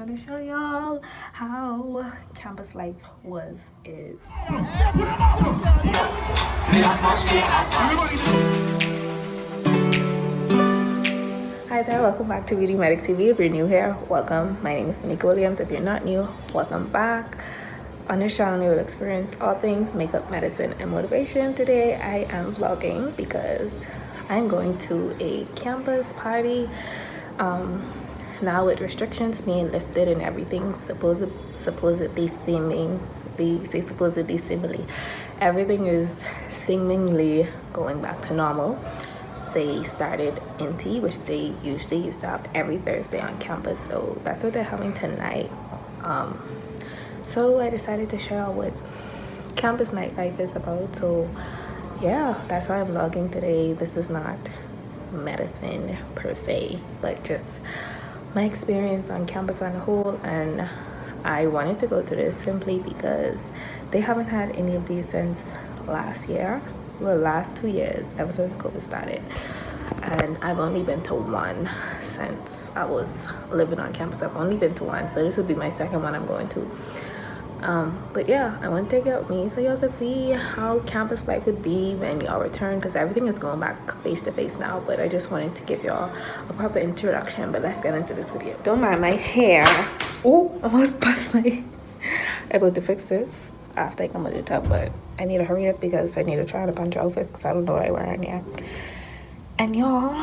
gonna show y'all how campus life is. Hi there, welcome back to Beauty Medic TV. If you're new here, welcome. My name is Tamika Williams. If you're not new, welcome back. On this channel, you will experience all things makeup, medicine, and motivation. Today, I am vlogging because I'm going to a campus party. Now with restrictions being lifted and everything supposedly everything is seemingly going back to normal. They started NT, which they usually used to have every Thursday on campus, so that's what they're having tonight. So I decided to share what campus nightlife is about. So yeah, that's why I'm vlogging today. This is not medicine per se, but just my experience on campus on a whole. And I wanted to go to this simply because they haven't had any of these since last 2 years, ever since COVID started. And I've only been to one since I was living on campus. I've only been to one, so this will be my second one I'm going to. But yeah, I want to take it with me so y'all can see how campus life would be when y'all return, because everything is going back face to face now. But I just wanted to give y'all a proper introduction. But let's get into this video. Don't mind my hair. Oh, I almost bust my I'm about to fix this after I come out of the tub, but I need to hurry up because I need to try on a bunch of outfits because I don't know what I'm wearing yet. And y'all,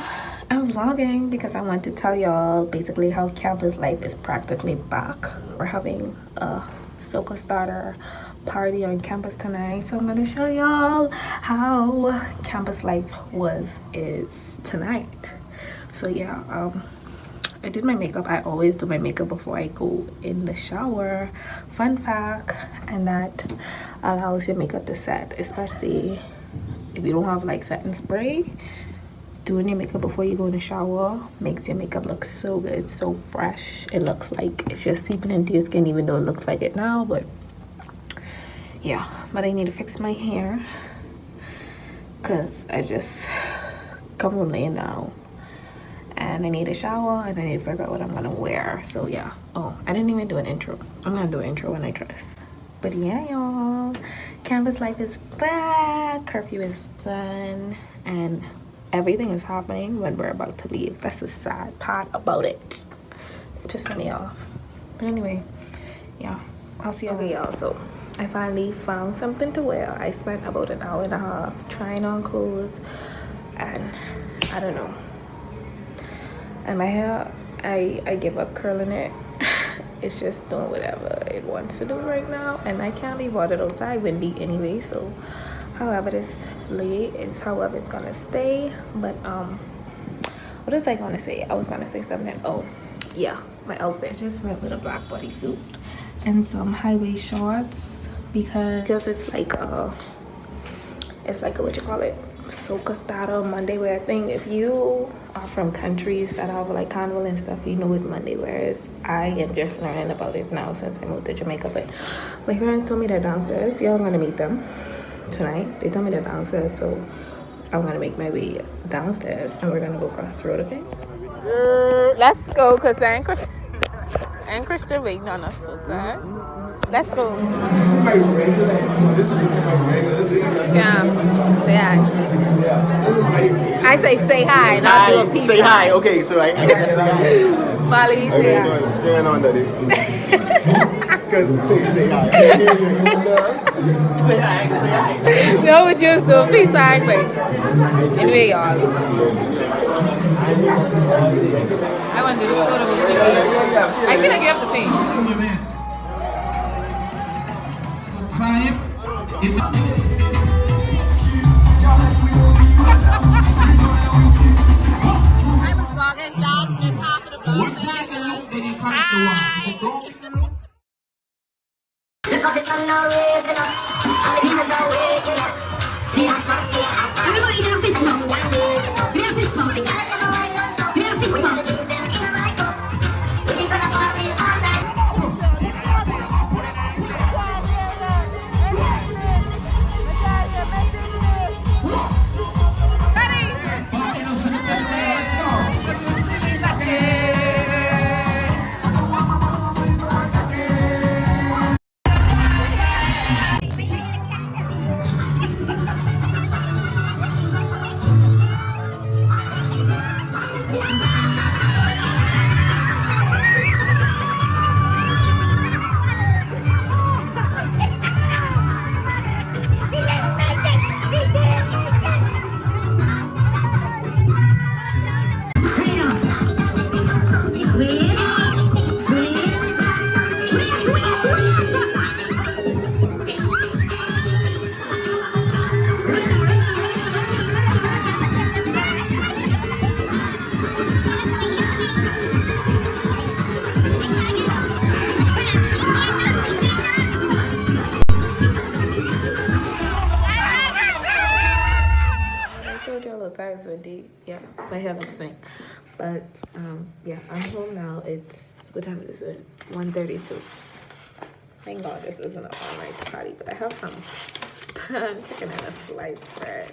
I'm vlogging because I want to tell y'all basically how campus life is practically back. We're having a Soca starter party on campus tonight, so I'm gonna show y'all how campus life is tonight. So yeah, I did my makeup. I always do my makeup before I go in the shower. Fun fact, and that allows your makeup to set, especially if you don't have like setting spray. Doing your makeup before you go in the shower makes your makeup look so good, so fresh. It looks like it's just seeping into your skin, even though it looks like it now. But yeah, but I need to fix my hair because I just come from laying down. And I need a shower and I need to figure out what I'm gonna wear. So yeah. Oh, I didn't even do an intro. I'm gonna do an intro when I dress. But yeah, y'all, campus life is back. Curfew is done and everything is happening when we're about to leave. That's the sad part about it. It's pissing me off. But anyway, yeah, I'll see y'all. Okay, y'all, so I finally found something to wear. I spent about an hour and a half trying on clothes and I don't know. And my hair, I give up curling it. It's just doing whatever it wants to do right now. And I can't leave water outside windy anyway. So however this lay is however it's gonna stay. But what was I gonna say? I was gonna say something. Oh yeah, my outfit. I just wear a little black bodysuit and some high-waist shorts because it's like a what you call it, Soca starter Monday wear thing. If you are from countries that have like carnival and stuff, you know what Monday wear is. I am just learning about it now since I moved to Jamaica, but my parents told me they're downstairs. Y'all gonna meet them tonight. They told me they're downstairs, so I'm gonna make my way downstairs and we're gonna go across the road, okay? Let's go, cause I ain't Christian waiting on us outside. Let's go. Yeah. Say hi. I say hi, not do a peace. Say hi. Okay, so I gotta say hi. Molly, say hi. What's going on, Daddy? Say hi. Say hi. Say hi. No, but you was doing peace sign, but anyway, y'all. I want to do this photo with you. I feel like you have to pay. I was vlogging, guys, missed half of the vlog. Hi! Look up the sun now raising up, and the demons are waking up. The atmosphere has fire. Everybody do a fist bump. Do a fist bump. Do a fist bump. We're gonna party all night. 7:20. Yeah, my hair looks stink. But yeah, I'm home now. It's, what time is it? 1:32. Thank God this isn't an all-night party, but I have some chicken and a sliced bread.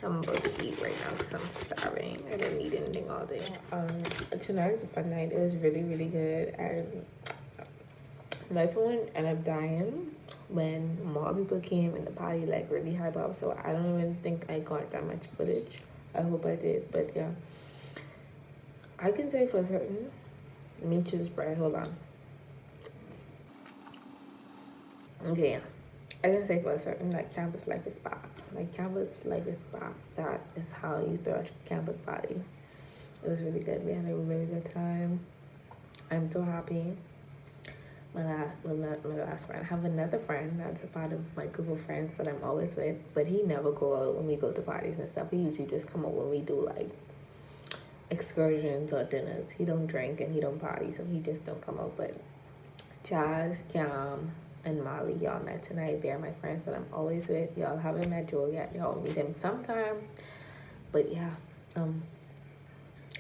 I'm about to eat right now because I'm starving. I didn't eat anything all day. Tonight was a fun night. It was really, really good. My phone ended up dying when more people came and the party like really hype up. So I don't even think I got that much footage. I hope I did, but yeah. I can say for certain. Let me choose bread. Hold on. Okay, yeah. I can say for certain like campus life is back. Like campus life is back. That is how you throw a campus party. It was really good. We had a really good time. I'm so happy. Not my last friend. I have another friend that's a part of my group of friends that I'm always with, but he never go out when we go to parties and stuff. He usually just come out when we do like excursions or dinners. He don't drink and he don't party, so he just don't come out. But Jazz, Cam, and Molly, y'all met tonight. They're my friends that I'm always with. Y'all haven't met Joel yet. Y'all meet him sometime. But yeah, I'm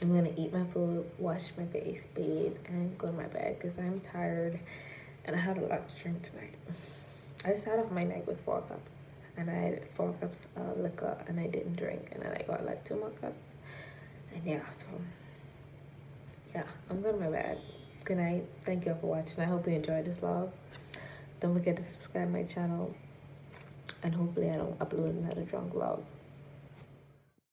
gonna eat my food, wash my face, bathe, and go to my bed because I'm tired and I had a lot to drink tonight. I started off my night with 4 cups and I had 4 cups of liquor and I didn't drink, and then I got like 2 more cups. And yeah, so yeah, I'm going to my bed. Good night. Thank you for watching. I hope you enjoyed this vlog. Don't forget to subscribe to my channel, and hopefully I don't upload another drunk vlog.